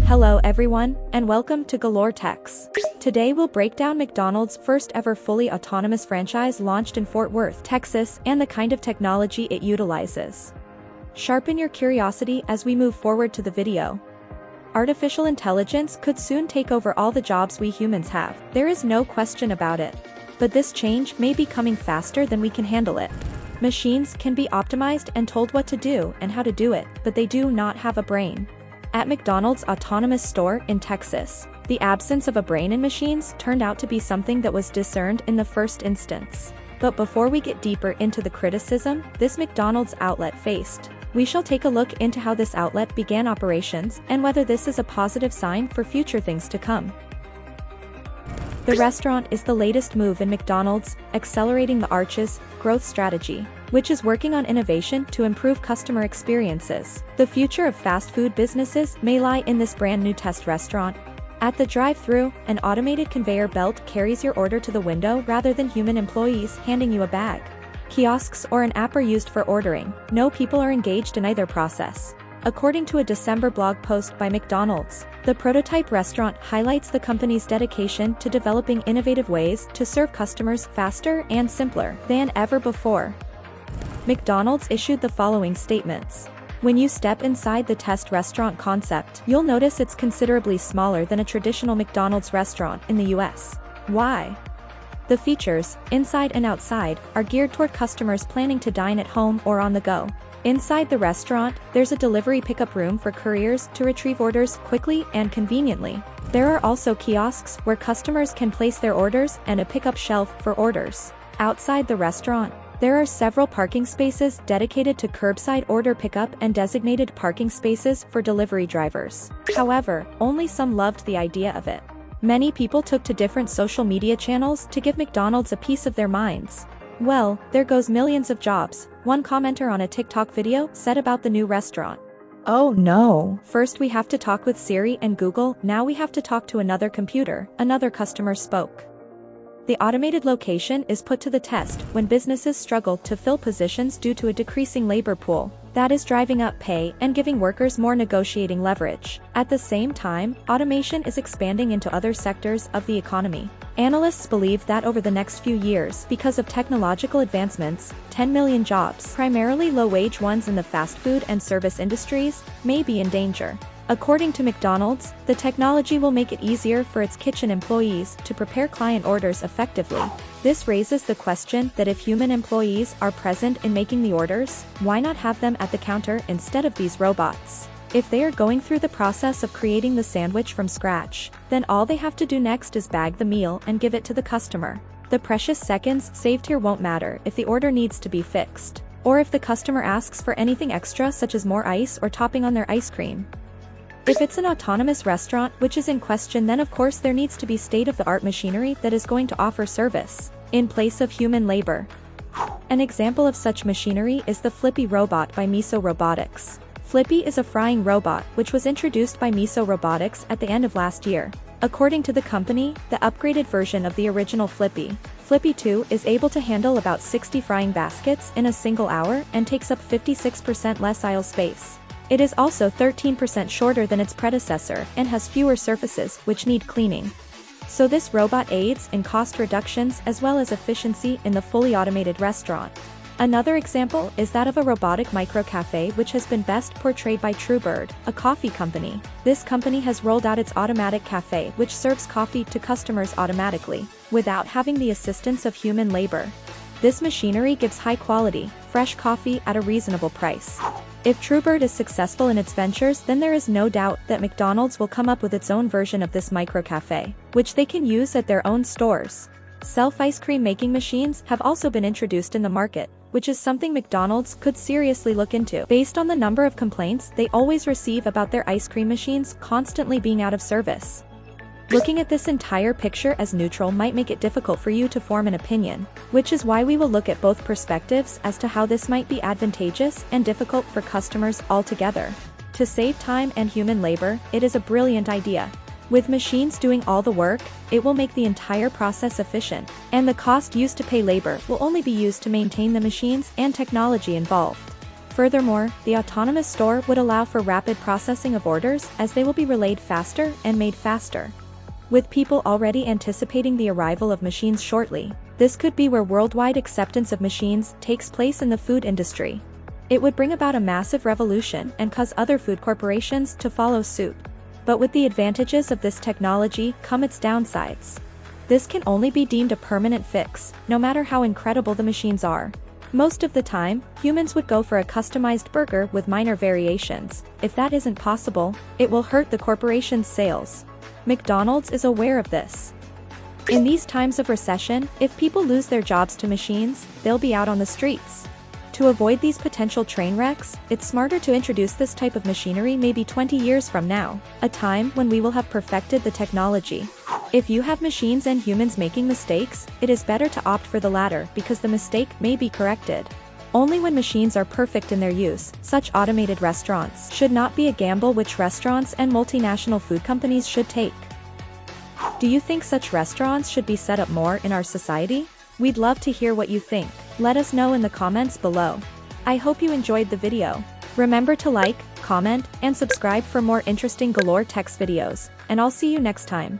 Hello everyone, and welcome to Galore Techs. Today we'll break down McDonald's first ever fully autonomous franchise launched in Fort Worth, Texas, and the kind of technology it utilizes. Sharpen your curiosity as we move forward to the video. Artificial intelligence could soon take over all the jobs we humans have. There is no question about it. But this change may be coming faster than we can handle it. Machines can be optimized and told what to do and how to do it, but they do not have a brain. At McDonald's autonomous store in Texas, the absence of a brain in machines turned out to be something that was discerned in the first instance. But before we get deeper into the criticism this McDonald's outlet faced, we shall take a look into how this outlet began operations and whether this is a positive sign for future things to come. The restaurant is the latest move in McDonald's, accelerating the Arch's growth strategy, which is working on innovation to improve customer experiences. The future of fast food businesses may lie in this brand new test restaurant. At the drive-thru, an automated conveyor belt carries your order to the window rather than human employees handing you a bag. Kiosks or an app are used for ordering. No people are engaged in either process. According to a December blog post by McDonald's, the prototype restaurant highlights the company's dedication to developing innovative ways to serve customers faster and simpler than ever before. McDonald's issued the following statements. When you step inside the test restaurant concept, you'll notice it's considerably smaller than a traditional McDonald's restaurant in the US. Why? The features, inside and outside, are geared toward customers planning to dine at home or on the go. Inside the restaurant, there's a delivery pickup room for couriers to retrieve orders quickly and conveniently. There are also kiosks where customers can place their orders and a pickup shelf for orders. Outside the restaurant, there are several parking spaces dedicated to curbside order pickup and designated parking spaces for delivery drivers. However, only some loved the idea of it. Many people took to different social media channels to give McDonald's a piece of their minds. Well, there goes millions of jobs, one commenter on a TikTok video said about the new restaurant. Oh no. First we have to talk with Siri and Google, now we have to talk to another computer, another customer spoke. The automated location is put to the test when businesses struggle to fill positions due to a decreasing labor pool. That is driving up pay and giving workers more negotiating leverage. At the same time, automation is expanding into other sectors of the economy. Analysts believe that over the next few years, because of technological advancements, 10 million jobs, primarily low-wage ones in the fast food and service industries, may be in danger. According to McDonald's, the technology will make it easier for its kitchen employees to prepare client orders effectively. This raises the question that if human employees are present in making the orders, why not have them at the counter instead of these robots? If they are going through the process of creating the sandwich from scratch, then all they have to do next is bag the meal and give it to the customer. The precious seconds saved here won't matter if the order needs to be fixed, or if the customer asks for anything extra such as more ice or topping on their ice cream. If it's an autonomous restaurant which is in question, then of course there needs to be state-of-the-art machinery that is going to offer service in place of human labor. An example of such machinery is the Flippy robot by Miso Robotics. Flippy is a frying robot which was introduced by Miso Robotics at the end of last year. According to the company, the upgraded version of the original Flippy, Flippy 2 is able to handle about 60 frying baskets in a single hour and takes up 56% less aisle space. It is also 13% shorter than its predecessor and has fewer surfaces which need cleaning. So this robot aids in cost reductions as well as efficiency in the fully automated restaurant. Another example is that of a robotic micro-cafe which has been best portrayed by Truebird, a coffee company. This company has rolled out its automatic cafe which serves coffee to customers automatically, without having the assistance of human labor. This machinery gives high-quality, fresh coffee at a reasonable price. If Truebird is successful in its ventures, then there is no doubt that McDonald's will come up with its own version of this micro-cafe, which they can use at their own stores. Self-ice cream making machines have also been introduced in the market, which is something McDonald's could seriously look into. Based on the number of complaints they always receive about their ice cream machines constantly being out of service. Looking at this entire picture as neutral might make it difficult for you to form an opinion, which is why we will look at both perspectives as to how this might be advantageous and difficult for customers altogether. To save time and human labor, it is a brilliant idea. With machines doing all the work, it will make the entire process efficient, and the cost used to pay labor will only be used to maintain the machines and technology involved. Furthermore, the autonomous store would allow for rapid processing of orders as they will be relayed faster and made faster. With people already anticipating the arrival of machines shortly, this could be where worldwide acceptance of machines takes place in the food industry. It would bring about a massive revolution and cause other food corporations to follow suit. But with the advantages of this technology come its downsides. This can only be deemed a permanent fix, no matter how incredible the machines are. Most of the time, humans would go for a customized burger with minor variations. If that isn't possible, it will hurt the corporation's sales. McDonald's is aware of this. In these times of recession, if people lose their jobs to machines, they'll be out on the streets. To avoid these potential train wrecks, it's smarter to introduce this type of machinery maybe 20 years from now, a time when we will have perfected the technology. If you have machines and humans making mistakes, it is better to opt for the latter because the mistake may be corrected. Only when machines are perfect in their use, such automated restaurants should not be a gamble which restaurants and multinational food companies should take. Do you think such restaurants should be set up more in our society? We'd love to hear what you think. Let us know in the comments below. I hope you enjoyed the video. Remember to like, comment, and subscribe for more interesting Galore Techs videos, and I'll see you next time.